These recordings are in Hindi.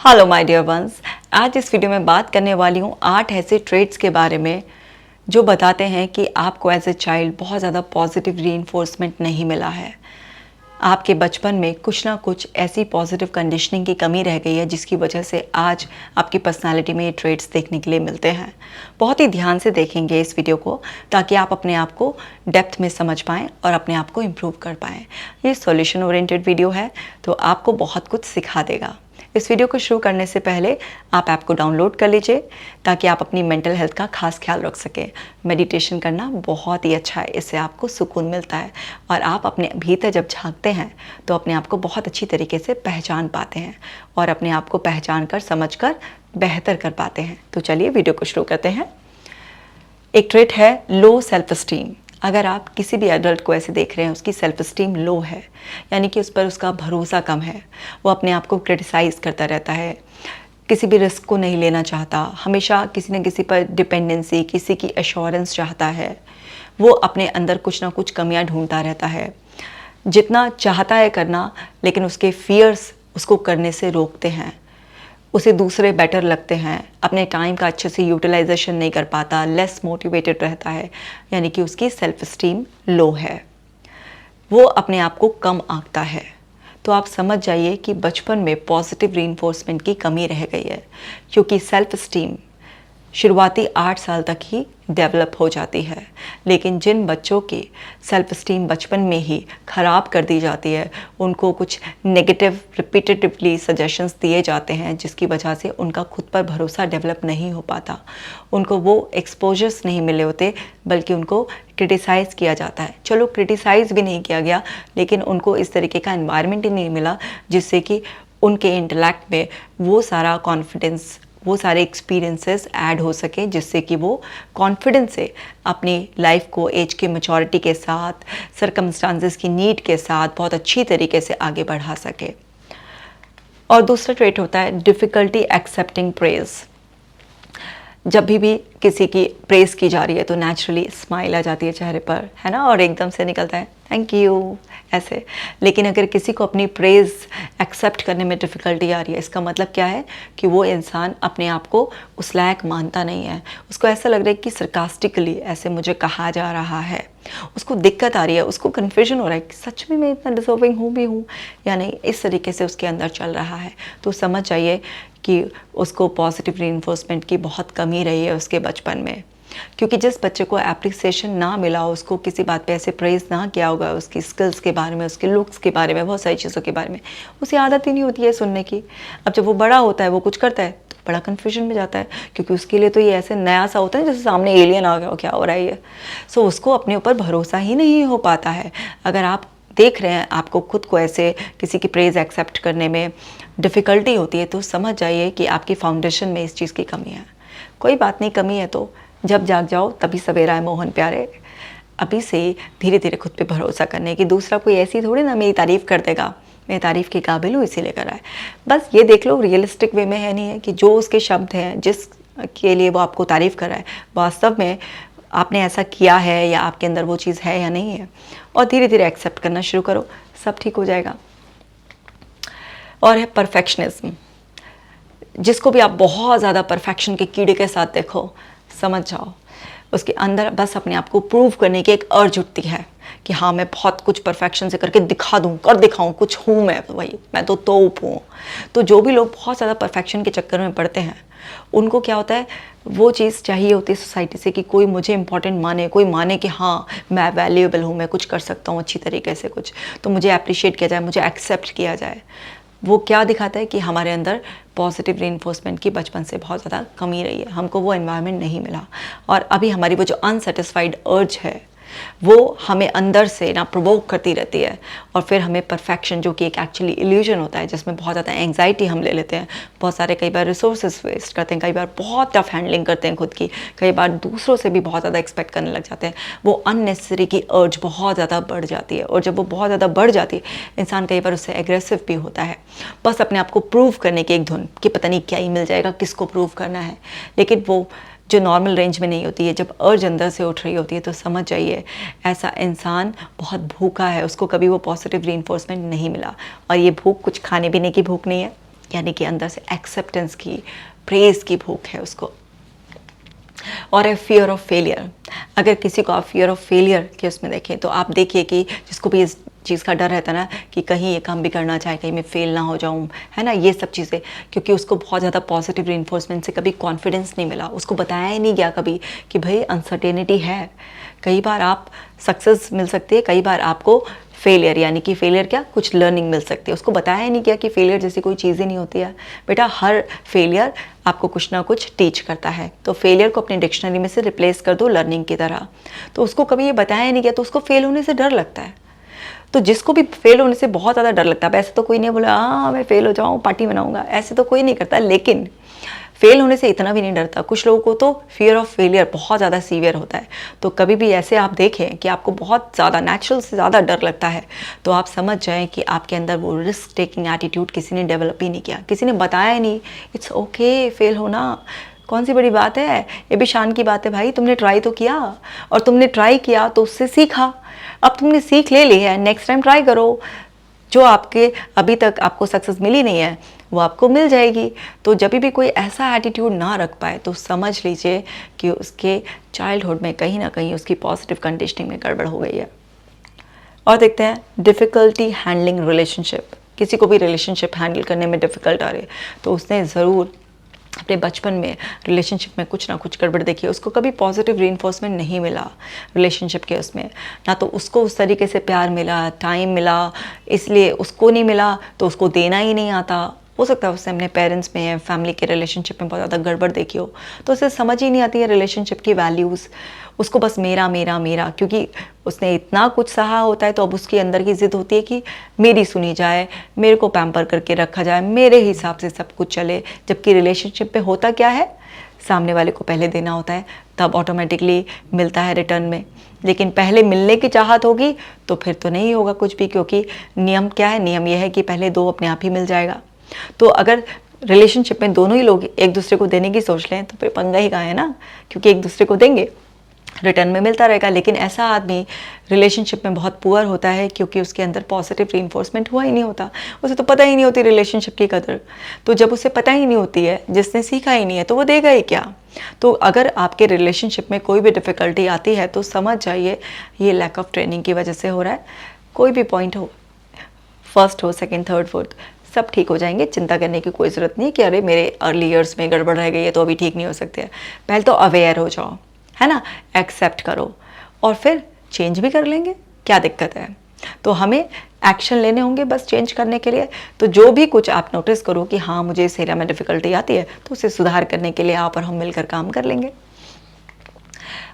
Hello my dear ones. आज इस वीडियो में बात करने वाली हूँ 8 ऐसे ट्रेड्स के बारे में जो बताते हैं कि आपको एज ए चाइल्ड बहुत ज़्यादा पॉजिटिव रीइंफोर्समेंट नहीं मिला है। आपके बचपन में कुछ ना कुछ ऐसी पॉजिटिव कंडीशनिंग की कमी रह गई है जिसकी वजह से आज आपकी पर्सनालिटी में ये ट्रेड्स देखने के लिए मिलते हैं। बहुत ही ध्यान से देखेंगे इस वीडियो को ताकि आप अपने आप को डेप्थ में समझ पाएँ और अपने आप को इम्प्रूव कर पाएँ। ये सॉल्यूशन ओरिएंटेड वीडियो है तो आपको बहुत कुछ सिखा देगा। इस वीडियो को शुरू करने से पहले आप ऐप को डाउनलोड कर लीजिए ताकि आप अपनी मेंटल हेल्थ का खास ख्याल रख सकें। मेडिटेशन करना बहुत ही अच्छा है, इससे आपको सुकून मिलता है और आप अपने भीतर जब झांकते हैं तो अपने आप को बहुत अच्छी तरीके से पहचान पाते हैं और अपने आप को पहचान कर समझ कर बेहतर कर पाते हैं। तो चलिए वीडियो को शुरू करते हैं। एक ट्रेट है लो सेल्फ एस्टीम। अगर आप किसी भी एडल्ट को ऐसे देख रहे हैं उसकी सेल्फ एस्टीम लो है, यानी कि उस पर उसका भरोसा कम है, वो अपने आप को क्रिटिसाइज़ करता रहता है, किसी भी रिस्क को नहीं लेना चाहता, हमेशा किसी न किसी पर डिपेंडेंसी, किसी की एश्योरेंस चाहता है, वो अपने अंदर कुछ ना कुछ कमियां ढूंढता रहता है, जितना चाहता है करना लेकिन उसके फियर्स उसको करने से रोकते हैं, उसे दूसरे बेटर लगते हैं, अपने टाइम का अच्छे से यूटिलाइजेशन नहीं कर पाता, लेस मोटिवेटेड रहता है, यानी कि उसकी सेल्फ एस्टीम लो है, वो अपने आप को कम आंकता है। तो आप समझ जाइए कि बचपन में पॉजिटिव रीइंफोर्समेंट की कमी रह गई है, क्योंकि सेल्फ एस्टीम शुरुआती 8 साल तक ही डेवलप हो जाती है। लेकिन जिन बच्चों की सेल्फ एस्टीम बचपन में ही ख़राब कर दी जाती है, उनको कुछ नेगेटिव रिपीटेटिवली सजेशंस दिए जाते हैं जिसकी वजह से उनका खुद पर भरोसा डेवलप नहीं हो पाता, उनको वो एक्सपोजर्स नहीं मिले होते, बल्कि उनको क्रिटिसाइज़ किया जाता है। चलो क्रिटिसाइज़ भी नहीं किया गया, लेकिन उनको इस तरीके का एनवायरनमेंट ही नहीं मिला जिससे कि उनके इंटेलेक्ट में वो सारा कॉन्फिडेंस, वो सारे एक्सपीरियंसेस ऐड हो सके, जिससे कि वो कॉन्फिडेंस से अपनी लाइफ को एज के मैच्योरिटी के साथ, सरकमस्टांसेस की नीड के साथ बहुत अच्छी तरीके से आगे बढ़ा सके। और दूसरा ट्रेट होता है डिफ़िकल्टी एक्सेप्टिंग प्रेज़। जब भी किसी की प्रेज़ की जा रही है तो नेचुरली स्माइल आ जाती है चेहरे पर, है ना, और एकदम से निकलता है थैंक यू ऐसे। लेकिन अगर किसी को अपनी प्रेज़ एक्सेप्ट करने में डिफ़िकल्टी आ रही है, इसका मतलब क्या है कि वो इंसान अपने आप को उस लायक मानता नहीं है। उसको ऐसा लग रहा है कि सरकास्टिकली ऐसे मुझे कहा जा रहा है, उसको दिक्कत आ रही है, उसको कन्फ्यूजन हो रहा है कि सच में मैं इतना डिज़र्विंग हूँ भी हूँ या नहीं, इस तरीके से उसके अंदर चल रहा है। तो समझ जाइए कि उसको पॉजिटिव रीइंफोर्समेंट की बहुत कमी रही है उसके बचपन में, क्योंकि जिस बच्चे को एप्रिसिएशन ना मिला हो, उसको किसी बात पे ऐसे प्रेज़ ना किया होगा, उसकी स्किल्स के बारे में, उसके लुक्स के बारे में, बहुत सारी चीज़ों के बारे में, उसे आदत ही नहीं होती है सुनने की। अब जब वो बड़ा होता है, वो कुछ करता है तो बड़ा कन्फ्यूजन में जाता है, क्योंकि उसके लिए तो ये ऐसे नया सा होता है जैसे सामने एलियन आ गया हो, क्या हो रहा है ये। सो उसको अपने ऊपर भरोसा ही नहीं हो पाता है। अगर आप देख रहे हैं आपको खुद को ऐसे किसी की प्रेज़ एक्सेप्ट करने में डिफ़िकल्टी होती है, तो समझ जाइए कि आपकी फाउंडेशन में इस चीज़ की कमी है। कोई बात नहीं, कमी है तो जब जाग जाओ तभी सवेरा है मोहन प्यारे। अभी से धीरे धीरे खुद पे भरोसा करने की, दूसरा कोई ऐसी थोड़ी ना मेरी तारीफ़ कर देगा, मैं तारीफ़ के काबिल हूँ इसीलिए कर रहा है। बस ये देख लो रियलिस्टिक वे में है, नहीं है कि जो उसके शब्द हैं, जिस के लिए वो आपको तारीफ़ कर रहा है, वास्तव में आपने ऐसा किया है या आपके अंदर वो चीज़ है या नहीं है। और धीरे धीरे एक्सेप्ट करना शुरू करो, सब ठीक हो जाएगा। और है परफेक्शनिज्म। जिसको भी आप बहुत ज़्यादा परफेक्शन के कीड़े के साथ देखो, समझ जाओ उसके अंदर बस अपने आप को प्रूव करने की एक अर्ज उठती है कि हाँ मैं बहुत कुछ परफेक्शन से करके दिखा दूँ, कर दिखाऊँ, कुछ हूँ मैं, वही मैं तो तोप हूँ। तो जो भी लोग बहुत ज़्यादा परफेक्शन के चक्कर में पड़ते हैं, उनको क्या होता है, वो चीज़ चाहिए होती है सोसाइटी से कि कोई मुझे इंपॉर्टेंट माने, कोई माने कि हाँ मैं वैल्यूएबल हूँ, मैं कुछ कर सकता हूँ अच्छी तरीके से, कुछ तो मुझे अप्रिशिएट किया जाए, मुझे एक्सेप्ट किया जाए। वो क्या दिखाता है कि हमारे अंदर पॉजिटिव रीइंफोर्समेंट की बचपन से बहुत ज़्यादा कमी रही है, हमको वो एनवायरनमेंट नहीं मिला, और अभी हमारी वो जो अनसेटिस्फाइड अर्ज है वो हमें अंदर से ना प्रोवोक करती रहती है, और फिर हमें परफेक्शन, जो कि एक एक्चुअली इल्यूजन होता है जिसमें बहुत ज़्यादा एंग्जाइटी हम ले लेते हैं, बहुत सारे कई बार रिसोर्सेज वेस्ट करते हैं, कई बार बहुत टफ हैंडलिंग करते हैं खुद की, कई बार दूसरों से भी बहुत ज़्यादा एक्सपेक्ट करने लग जाते हैं, वो अननेसेसरी की अर्ज बहुत ज़्यादा बढ़ जाती है। और जब वो बहुत ज़्यादा बढ़ जाती है, इंसान कई बार उससे एग्रेसिव भी होता है, बस अपने आप को प्रूव करने की एक धुन कि पता नहीं क्या ही मिल जाएगा, किसको प्रूव करना है। लेकिन वो जो नॉर्मल रेंज में नहीं होती है, जब अर्ज अंदर से उठ रही होती है, तो समझ जाइए ऐसा इंसान बहुत भूखा है, उसको कभी वो पॉजिटिव रीइंफोर्समेंट नहीं मिला। और ये भूख कुछ खाने पीने की भूख नहीं है, यानी कि अंदर से एक्सेप्टेंस की, प्रेज की भूख है उसको। और है फियर ऑफ फेलियर। अगर किसी को आप फियर ऑफ फेलियर के उसमें देखें तो आप देखिए कि जिसको भी इस चीज़ का डर रहता है ना कि कहीं ये काम भी करना चाहे, कहीं मैं फेल ना हो जाऊँ, है ना, ये सब चीज़ें, क्योंकि उसको बहुत ज़्यादा पॉजिटिव रीइंफोर्समेंट से कभी कॉन्फिडेंस नहीं मिला, उसको बताया ही नहीं गया कभी कि भाई अनसर्टेनिटी है। कई बार आप सक्सेस मिल सकती है, कई बार आपको फेलियर, यानी कि फेलियर क्या, कुछ लर्निंग मिल सकती है। उसको बताया ही नहीं गया कि फेलियर जैसी कोई चीज़ ही नहीं होती है। बेटा हर फेलियर आपको कुछ ना कुछ टीच करता है, तो फेलियर को अपनी डिक्शनरी में से रिप्लेस कर दो लर्निंग की तरह। तो उसको कभी ये बताया ही नहीं गया, तो उसको फेल होने से डर लगता है। तो जिसको भी फेल होने से बहुत ज़्यादा डर लगता है, ऐसे तो कोई नहीं बोला हाँ मैं फेल हो जाऊँ पार्टी बनाऊँगा, ऐसे तो कोई नहीं करता। लेकिन फेल होने से इतना भी नहीं डरता। कुछ लोगों को तो फियर ऑफ फेलियर बहुत ज़्यादा सीवियर होता है। तो कभी भी ऐसे आप देखें कि आपको बहुत ज़्यादा नेचुरल से ज़्यादा डर लगता है, तो आप समझ जाएं कि आपके अंदर वो रिस्क टेकिंग एटीट्यूड किसी ने डेवलप ही नहीं किया, किसी ने बताया ही नहीं। इट्स ओके फेल होना, कौन सी बड़ी बात है, ये भी शान की बात है भाई। तुमने ट्राई तो किया, और तुमने ट्राई किया तो उससे सीखा। अब तुमने सीख ले ली है, नेक्स्ट टाइम ट्राई करो। जो आपके अभी तक आपको सक्सेस मिली नहीं है वो आपको मिल जाएगी। तो जब भी कोई ऐसा एटीट्यूड ना रख पाए तो समझ लीजिए कि उसके चाइल्डहुड में कहीं ना कहीं उसकी पॉजिटिव कंडीशनिंग में गड़बड़ हो गई है। और देखते हैं डिफ़िकल्टी हैंडलिंग रिलेशनशिप। किसी को भी रिलेशनशिप हैंडल करने में डिफ़िकल्ट आ रही है तो उसने ज़रूर अपने बचपन में रिलेशनशिप में कुछ ना कुछ गड़बड़ देखी है। उसको कभी पॉजिटिव रीइंफोर्समेंट नहीं मिला रिलेशनशिप के उसमें, ना तो उसको उस तरीके से प्यार मिला, टाइम मिला, इसलिए उसको नहीं मिला तो उसको देना ही नहीं आता। हो सकता है उसने अपने पेरेंट्स में या फैमिली के रिलेशनशिप में बहुत ज़्यादा गड़बड़ देखी हो, तो उसे समझ ही नहीं आती है रिलेशनशिप की वैल्यूज़। उसको बस मेरा मेरा मेरा, क्योंकि उसने इतना कुछ सहा होता है तो अब उसके अंदर की ज़िद होती है कि मेरी सुनी जाए, मेरे को पैम्पर करके रखा जाए, मेरे हिसाब से सब कुछ चले। जबकि रिलेशनशिप में होता क्या है, सामने वाले को पहले देना होता है, तब ऑटोमेटिकली मिलता है रिटर्न में। लेकिन पहले मिलने की चाहत होगी तो फिर तो नहीं होगा कुछ भी, क्योंकि नियम क्या है, नियम यह है कि पहले दो अपने आप ही मिल जाएगा। तो अगर रिलेशनशिप में दोनों ही लोग एक दूसरे को देने की सोच लें तो फिर पंगा ही कहाँ है ना, क्योंकि एक दूसरे को देंगे रिटर्न में मिलता रहेगा। लेकिन ऐसा आदमी रिलेशनशिप में बहुत पुअर होता है क्योंकि उसके अंदर पॉजिटिव रीइंफोर्समेंट हुआ ही नहीं होता, उसे तो पता ही नहीं होती रिलेशनशिप की कदर। तो जब उसे पता ही नहीं होती है, जिसने सीखा ही नहीं है, तो वो देगा ही क्या। तो अगर आपके रिलेशनशिप में कोई भी डिफ़िकल्टी आती है तो समझ जाइए ये लैक ऑफ ट्रेनिंग की वजह से हो रहा है। कोई भी पॉइंट हो, फर्स्ट हो, सेकेंड, थर्ड, फोर्थ, सब ठीक हो जाएंगे। चिंता करने की कोई ज़रूरत नहीं है कि अरे मेरे अर्ली ईयर्स में गड़बड़ रह गई है तो अभी ठीक नहीं हो सकते हैं। पहले तो अवेयर हो जाओ, है ना, एक्सेप्ट करो और फिर चेंज भी कर लेंगे, क्या दिक्कत है। तो हमें एक्शन लेने होंगे बस चेंज करने के लिए। तो जो भी कुछ आप नोटिस करो कि हाँ मुझे इस एरिया में डिफ़िकल्टी आती है तो उसे सुधार करने के लिए आप और हम मिलकर काम कर लेंगे।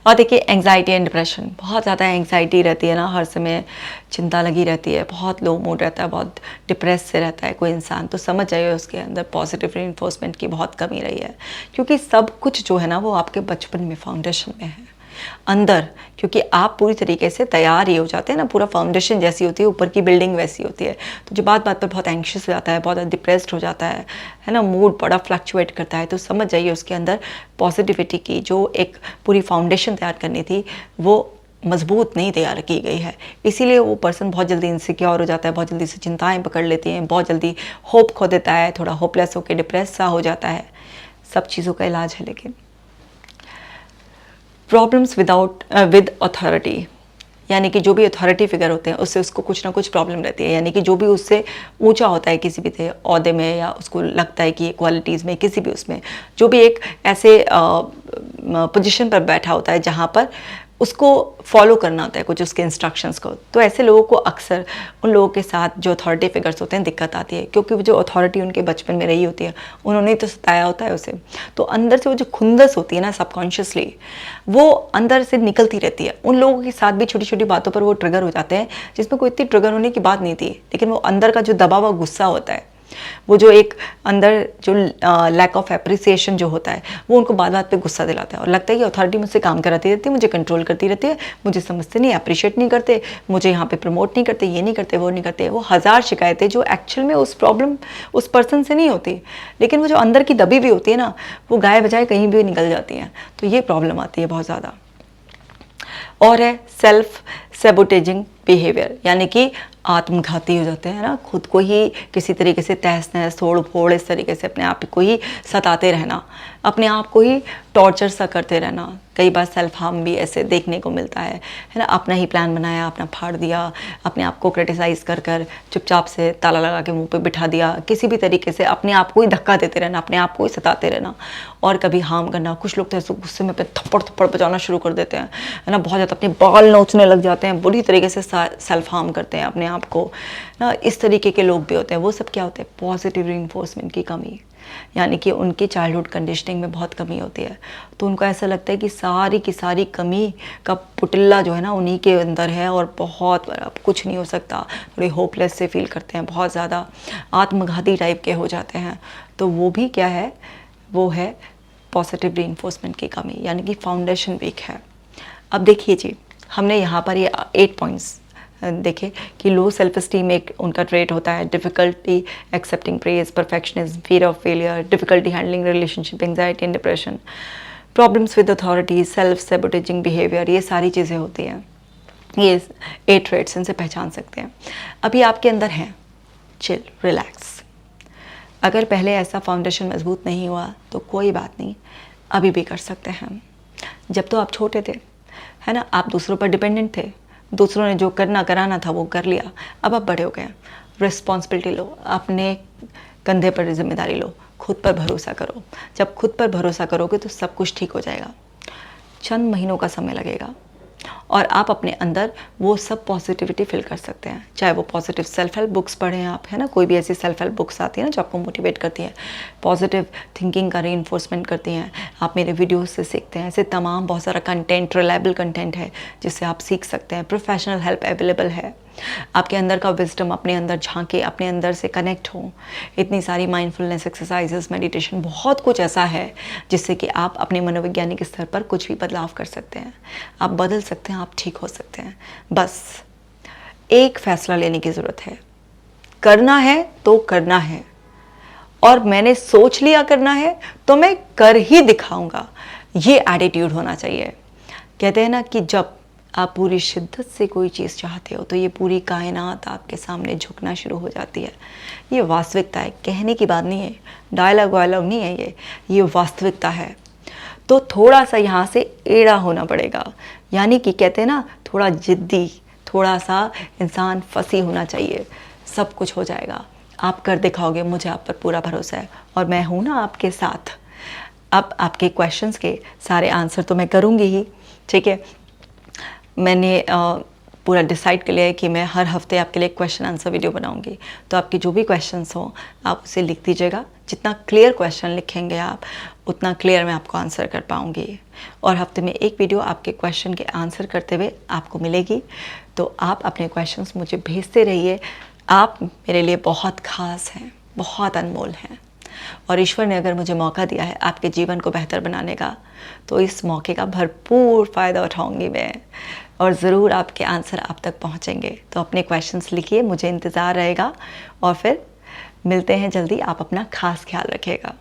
और देखिए एंग्जाइटी एंड डिप्रेशन, बहुत ज़्यादा एंग्जाइटी रहती है ना, हर समय चिंता लगी रहती है, बहुत लो मूड रहता है, बहुत डिप्रेस से रहता है कोई इंसान, तो समझ जाइए उसके अंदर पॉजिटिव रीइंफोर्समेंट की बहुत कमी रही है। क्योंकि सब कुछ जो है ना वो आपके बचपन में फाउंडेशन में है अंदर, क्योंकि आप पूरी तरीके से तैयार ही हो जाते हैं ना, पूरा फाउंडेशन जैसी होती है, ऊपर की बिल्डिंग वैसी होती है। तो जो बात बात पर बहुत एंग्शियस हो जाता है, बहुत डिप्रेस्ड हो जाता है ना, मूड बड़ा फ्लक्चुएट करता है, तो समझ जाइए उसके अंदर पॉजिटिविटी की जो एक पूरी फाउंडेशन तैयार करनी थी वो मजबूत नहीं तैयार की गई है। इसीलिए वो पर्सन बहुत जल्दी इनसिक्योर हो जाता है, बहुत जल्दी से चिंताएं पकड़ लेती हैं, बहुत जल्दी होप खो देता है, थोड़ा होपलेस होकर डिप्रेस सा हो जाता है। सब चीज़ों का इलाज है। लेकिन प्रॉब्लम्स विद अथॉरिटी, यानी कि जो भी अथॉरिटी फिगर होते हैं उससे उसको कुछ ना कुछ प्रॉब्लम रहती है। यानी कि जो भी उससे ऊंचा होता है किसी भी ओहदे में, या उसको लगता है कि क्वालिटीज़ में किसी भी उसमें, जो भी एक ऐसे पोजीशन पर बैठा होता है जहाँ पर उसको फॉलो करना होता है कुछ उसके इंस्ट्रक्शंस को, तो ऐसे लोगों को अक्सर उन लोगों के साथ जो अथॉरिटी फिगर्स होते हैं दिक्कत आती है, क्योंकि वो जो अथॉरिटी उनके बचपन में रही होती है उन्होंने तो सताया होता है उसे। तो अंदर से वो जो खुंदस होती है ना सबकॉन्शियसली, वो अंदर से निकलती रहती है। उन लोगों के साथ भी छोटी छोटी बातों पर वो ट्रिगर हो जाते हैं जिसमें कोई इतनी ट्रिगर होने की बात नहीं थी, लेकिन वो अंदर का जो दबा हुआ गुस्सा होता है, वो जो एक अंदर जो लैक ऑफ एप्रिसिएशन जो होता है, वो उनको बात बात पे गुस्सा दिलाता है और लगता है कि अथॉरिटी मुझसे काम कराती रहती है, मुझे कंट्रोल करती रहती है, मुझे समझते नहीं, अप्रिशिएट नहीं करते, मुझे यहाँ पे प्रमोट नहीं करते, ये नहीं करते, वो नहीं करते। वो हज़ार शिकायतें जो एक्चुअल में उस प्रॉब्लम उस पर्सन से नहीं होती, लेकिन वो जो अंदर की दबी हुई होती है ना, वो गाय बजाय कहीं भी निकल जाती हैं। तो ये प्रॉब्लम आती है बहुत ज़्यादा। और है सेल्फ सेबोटेजिंग बिहेवियर, यानी कि आत्मघाती हो जाते हैं ना, खुद को ही किसी तरीके से तहस नहस तोड़ फोड़ इस तरीके से अपने आप को ही सताते रहना, अपने आप को ही टॉर्चर सा करते रहना। कई बार सेल्फ हार्म भी ऐसे देखने को मिलता है ना। अपना ही प्लान बनाया, अपना फाड़ दिया, अपने आप को क्रिटिसाइज़ कर कर चुपचाप से ताला लगा के मुंह पे बिठा दिया, किसी भी तरीके से अपने आप को ही धक्का देते रहना, अपने आप को ही सताते रहना और कभी हार्म करना। कुछ लोग तो ऐसे गुस्से में अपने थप्पड़ थप्पड़ बजाना शुरू कर देते हैं, है ना, बहुत ज़्यादा अपने बाल नोचने लग जाते हैं, बुरी तरीके से सेल्फ हार्म करते हैं अपने आप को ना। इस तरीके के लोग भी होते हैं। वो सब क्या होते हैं? पॉजिटिव रीइंफोर्समेंट की कमी, यानी कि उनकी चाइल्डहुड कंडीशनिंग में बहुत कमी होती है। तो उनको ऐसा लगता है कि सारी की सारी कमी का पुटिल्ला जो है ना उन्हीं के अंदर है और बहुत अब कुछ नहीं हो सकता। थोड़े होपलेस से फील करते हैं, बहुत ज़्यादा आत्मघाती टाइप के हो जाते हैं। तो वो भी क्या है? वो है पॉजिटिव रीइंफोर्समेंट की कमी, यानी कि फाउंडेशन वीक है। अब देखिए जी, हमने यहाँ पर ये 8 पॉइंट्स देखे कि लो सेल्फ स्टीम एक उनका ट्रेट होता है, difficulty accepting praise, perfectionism, fear of failure, difficulty handling relationship, anxiety and depression, problems with authority, self sabotaging behaviour, ये सारी चीज़ें होती हैं। ये 8 ट्रेट्स, इनसे पहचान सकते हैं। अभी आपके अंदर हैं, चिल, रिलैक्स। अगर पहले ऐसा फाउंडेशन मजबूत नहीं हुआ तो कोई बात नहीं, अभी भी कर सकते हैं। जब तो आप छोटे थे, है ना, आप दूसरों पर डिपेंडेंट थे, दूसरों ने जो करना कराना था वो कर लिया। अब आप बड़े हो गए, रिस्पॉन्सिबिलिटी लो, अपने कंधे पर जिम्मेदारी लो, खुद पर भरोसा करो। जब खुद पर भरोसा करोगे तो सब कुछ ठीक हो जाएगा। चंद महीनों का समय लगेगा और आप अपने अंदर वो सब पॉजिटिविटी फील कर सकते हैं। चाहे वो पॉजिटिव सेल्फ हेल्प बुक्स पढ़ें आप, है ना, कोई भी ऐसी सेल्फ हेल्प बुक्स आती है ना जो आपको मोटिवेट करती हैं, पॉजिटिव थिंकिंग का रीइंफोर्समेंट करती हैं, आप मेरे वीडियोस से सीखते हैं। ऐसे तमाम बहुत सारा कंटेंट, रिलायबल कंटेंट है जिससे आप सीख सकते हैं। प्रोफेशनल हेल्प अवेलेबल है। आपके अंदर का विजडम अपने अंदर झांके, अपने अंदर से कनेक्ट हो। इतनी सारी माइंडफुलनेस एक्सरसाइजेस, मेडिटेशन, बहुत कुछ ऐसा है जिससे कि आप अपने मनोवैज्ञानिक स्तर पर कुछ भी बदलाव कर सकते हैं। आप बदल सकते हैं, आप ठीक हो सकते हैं। बस एक फैसला लेने की ज़रूरत है। करना है तो करना है, और मैंने सोच लिया करना है तो मैं कर ही दिखाऊंगा, ये एटीट्यूड होना चाहिए। कहते हैं ना कि जब आप पूरी शिद्दत से कोई चीज़ चाहते हो तो ये पूरी कायनात आपके सामने झुकना शुरू हो जाती है। ये वास्तविकता है, कहने की बात नहीं है, डायलॉग वायलॉग नहीं है, ये वास्तविकता है। तो थोड़ा सा यहाँ से एड़ा होना पड़ेगा, यानी कि कहते हैं ना, थोड़ा जिद्दी, थोड़ा सा इंसान फंसी होना चाहिए, सब कुछ हो जाएगा। आप कर दिखाओगे, मुझे आप पर पूरा भरोसा है और मैं हूँ ना आपके साथ। अब आपके क्वेश्चंस के सारे आंसर तो मैं करूँगी ही, ठीक है। मैंने पूरा डिसाइड कर लिया है कि मैं हर हफ्ते आपके लिए क्वेश्चन आंसर वीडियो बनाऊंगी। तो आपके जो भी क्वेश्चंस हो आप उसे लिख दीजिएगा। जितना क्लियर क्वेश्चन लिखेंगे आप, उतना क्लियर मैं आपको आंसर कर पाऊंगी। और हफ्ते में एक वीडियो आपके क्वेश्चन के आंसर करते हुए आपको मिलेगी। तो आप अपने क्वेश्चंस मुझे भेजते रहिए। आप मेरे लिए बहुत ख़ास हैं, बहुत अनमोल हैं, और ईश्वर ने अगर मुझे मौका दिया है आपके जीवन को बेहतर बनाने का, तो इस मौके का भरपूर फ़ायदा उठाऊंगी मैं, और ज़रूर आपके आंसर आप तक पहुंचेंगे। तो अपने क्वेश्चंस लिखिए, मुझे इंतज़ार रहेगा, और फिर मिलते हैं जल्दी। आप अपना खास ख्याल रखिएगा।